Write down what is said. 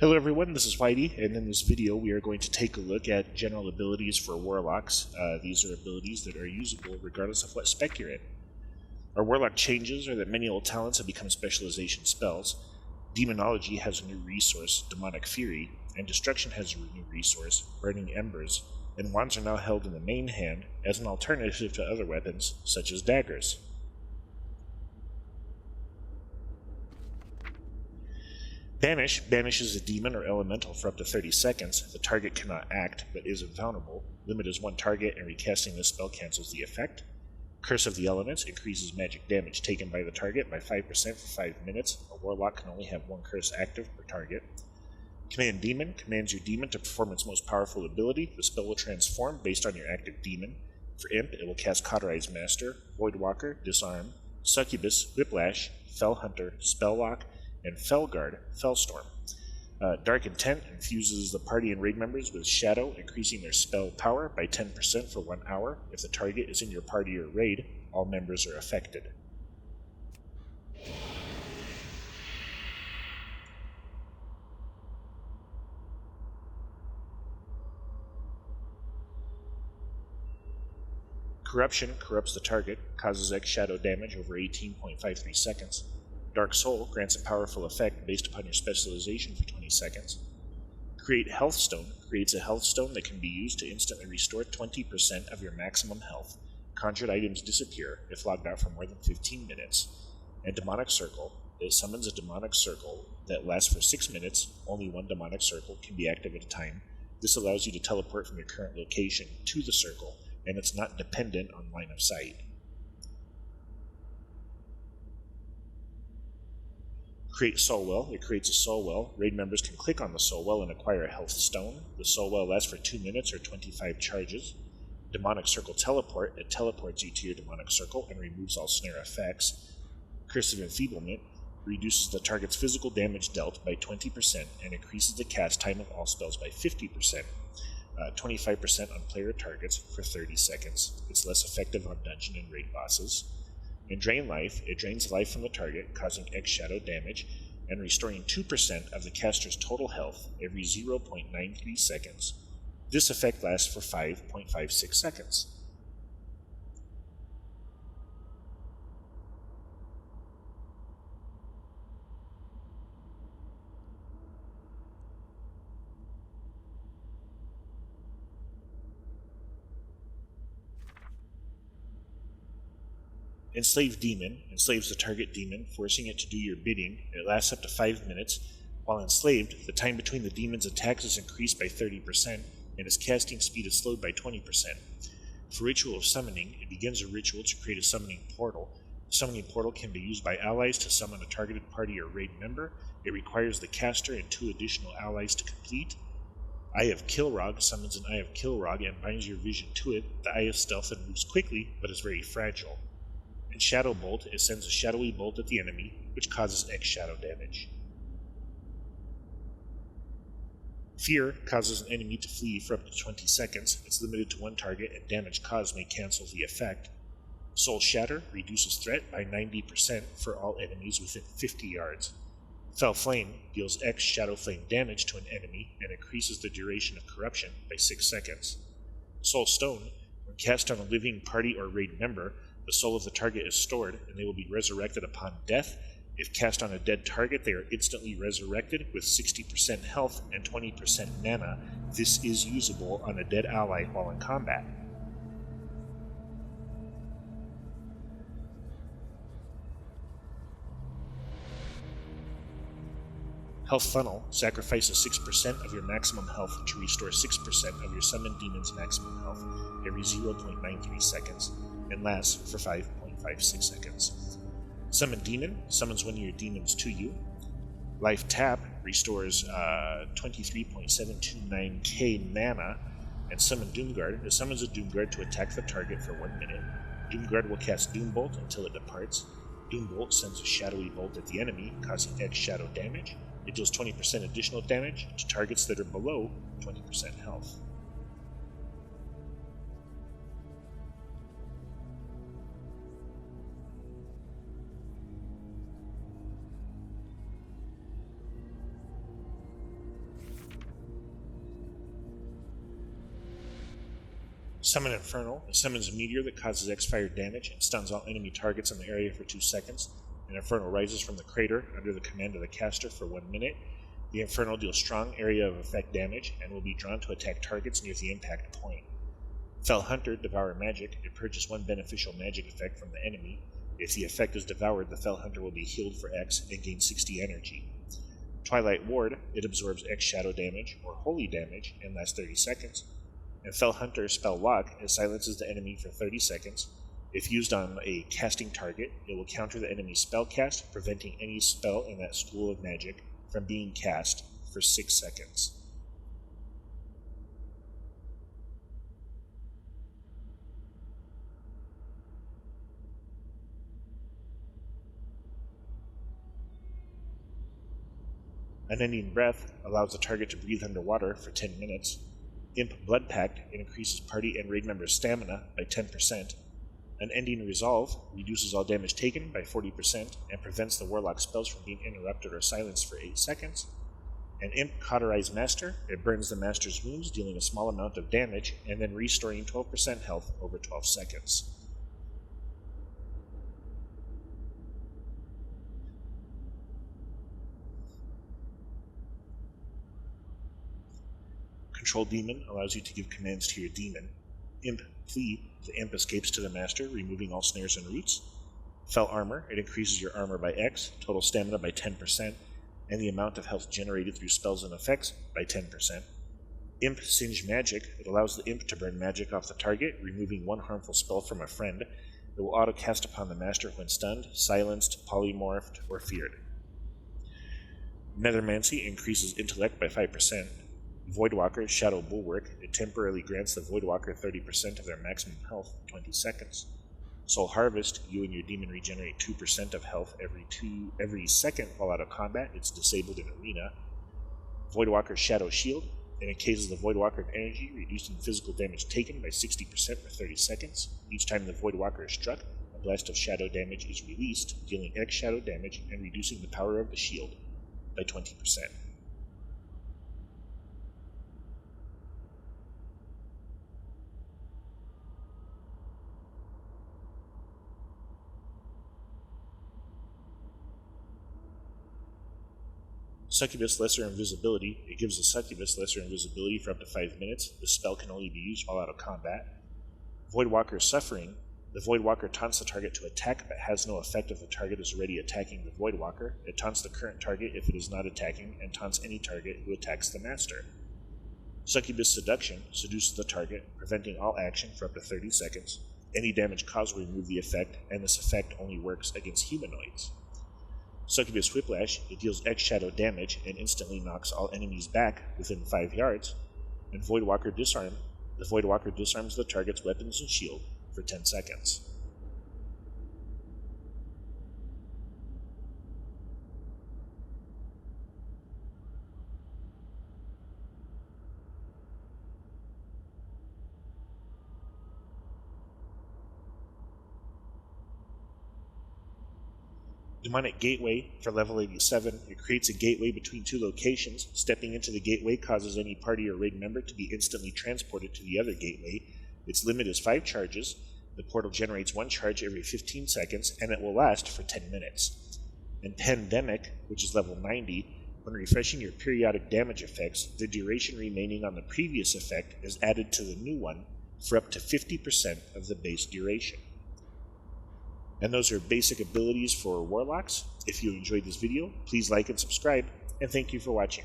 Hello everyone, this is Whitey, and in this video we are going to take a look at general abilities for Warlocks. These are abilities that are usable regardless of what spec you're in. Our Warlock changes are that many old talents have become specialization spells. Demonology has a new resource, Demonic Fury, and Destruction has a new resource, Burning Embers, and wands are now held in the main hand as an alternative to other weapons, such as daggers. Banish banishes a demon or elemental for up to 30 seconds. The target cannot act, but is invulnerable. Limit is one target, and recasting this spell cancels the effect. Curse of the Elements increases magic damage taken by the target by 5% for 5 minutes. A Warlock can only have one curse active per target. Command Demon commands your demon to perform its most powerful ability. The spell will transform based on your active demon. For Imp, it will cast Cauterized Master, Voidwalker, Disarm, Succubus, Whiplash, Fell Hunter, Spelllock, and Felguard, Fellstorm. Dark Intent infuses the party and raid members with Shadow, increasing their spell power by 10% for 1 hour. If the target is in your party or raid, all members are affected. Corruption corrupts the target, causes X shadow damage over 18.53 seconds. Dark Soul grants a powerful effect based upon your specialization for 20 seconds. Create Health Stone creates a health stone that can be used to instantly restore 20% of your maximum health. Conjured items disappear if logged out for more than 15 minutes. And Demonic Circle, it summons a demonic circle that lasts for 6 minutes. Only one demonic circle can be active at a time. This allows you to teleport from your current location to the circle, and it's not dependent on line of sight. Create Soul Well. It creates a Soul Well. Raid members can click on the Soul Well and acquire a Health Stone. The Soul Well lasts for 2 minutes or 25 charges. Demonic Circle Teleport. It teleports you to your Demonic Circle and removes all snare effects. Curse of Enfeeblement reduces the target's physical damage dealt by 20% and increases the cast time of all spells by 50%. 25% on player targets for 30 seconds. It's less effective on dungeon and raid bosses. And Drain Life, it drains life from the target, causing X shadow damage, and restoring 2% of the caster's total health every 0.93 seconds. This effect lasts for 5.56 seconds. Enslaved Demon enslaves the target demon, forcing it to do your bidding. It lasts up to 5 minutes. While enslaved, the time between the demon's attacks is increased by 30%, and its casting speed is slowed by 20%. For Ritual of Summoning, it begins a ritual to create a summoning portal. The summoning portal can be used by allies to summon a targeted party or raid member. It requires the caster and 2 additional allies to complete. Eye of Kilrog summons an Eye of Kilrog and binds your vision to it. The Eye of Stealth and moves quickly, but is very fragile. In Shadow Bolt, it sends a shadowy bolt at the enemy, which causes X shadow damage. Fear causes an enemy to flee for up to 20 seconds. It's limited to one target, and damage caused may cancel the effect. Soul Shatter reduces threat by 90% for all enemies within 50 yards. Fell Flame deals X shadow flame damage to an enemy and increases the duration of corruption by 6 seconds. Soul Stone, when cast on a living party or raid member, the soul of the target is stored, and they will be resurrected upon death. If cast on a dead target, they are instantly resurrected with 60% health and 20% mana. This is usable on a dead ally while in combat. Health Funnel sacrifices 6% of your maximum health to restore 6% of your summoned demon's maximum health every 0.93 seconds, and lasts for 5.56 seconds. Summon Demon summons one of your demons to you. Life Tap restores 23.729k mana. And Summon Doomguard, it summons a Doomguard to attack the target for 1 minute. Doomguard will cast Doombolt until it departs. Doombolt sends a shadowy bolt at the enemy, causing X shadow damage. It deals 20% additional damage to targets that are below 20% health. Summon Infernal. It summons a meteor that causes Xfire damage and stuns all enemy targets in the area for 2 seconds. An Infernal rises from the crater under the command of the caster for 1 minute. The Infernal deals strong area of effect damage and will be drawn to attack targets near the impact point. Fell Hunter. Devour Magic. It purges 1 beneficial magic effect from the enemy. If the effect is devoured, the Fell Hunter will be healed for X and gain 60 energy. Twilight Ward. It absorbs X shadow damage or holy damage and lasts 30 seconds. And Fell Hunter Spell Lock. It silences the enemy for 30 seconds. If used on a casting target, it will counter the enemy's spell cast, preventing any spell in that school of magic from being cast for 6 seconds. Unending Breath allows the target to breathe underwater for 10 minutes. Imp Blood Pact. It increases party and raid members' stamina by 10%. Unending Resolve reduces all damage taken by 40% and prevents the Warlock spells from being interrupted or silenced for 8 seconds. And Imp Cauterize Master. It burns the Master's wounds, dealing a small amount of damage and then restoring 12% health over 12 seconds. Control Demon allows you to give commands to your demon. Imp Flee. The imp escapes to the master, removing all snares and roots. Fell Armor. It increases your armor by X, total stamina by 10%, and the amount of health generated through spells and effects by 10%. Imp Singe Magic. It allows the imp to burn magic off the target, removing 1 harmful spell from a friend. It will auto-cast upon the master when stunned, silenced, polymorphed, or feared. Nethermancy increases intellect by 5%. Voidwalker Shadow Bulwark. It temporarily grants the Voidwalker 30% of their maximum health for 20 seconds. Soul Harvest. You and your demon regenerate 2% of health every second while out of combat. It's disabled in Arena. Voidwalker Shadow Shield. It encases the Voidwalker in energy, reducing physical damage taken by 60% for 30 seconds. Each time the Voidwalker is struck, a blast of shadow damage is released, dealing X shadow damage and reducing the power of the shield by 20%. Succubus Lesser Invisibility. It gives the Succubus Lesser Invisibility for up to 5 minutes. The spell can only be used while out of combat. Voidwalker Suffering. The Voidwalker taunts the target to attack, but has no effect if the target is already attacking the Voidwalker. It taunts the current target if it is not attacking, and taunts any target who attacks the Master. Succubus Seduction seduces the target, preventing all action for up to 30 seconds. Any damage caused will remove the effect, and this effect only works against humanoids. Succubus Whiplash. It deals X shadow damage and instantly knocks all enemies back within 5 yards. And Voidwalker Disarm. The Voidwalker disarms the target's weapons and shield for 10 seconds. Demonic Gateway for level 87. It creates a gateway between 2 locations. Stepping into the gateway causes any party or raid member to be instantly transported to the other gateway. Its limit is 5 charges. The portal generates 1 charge every 15 seconds, and it will last for 10 minutes. And Pandemic, which is level 90, when refreshing your periodic damage effects, the duration remaining on the previous effect is added to the new one for up to 50% of the base duration. And those are basic abilities for Warlocks. If you enjoyed this video, please like and subscribe, and thank you for watching.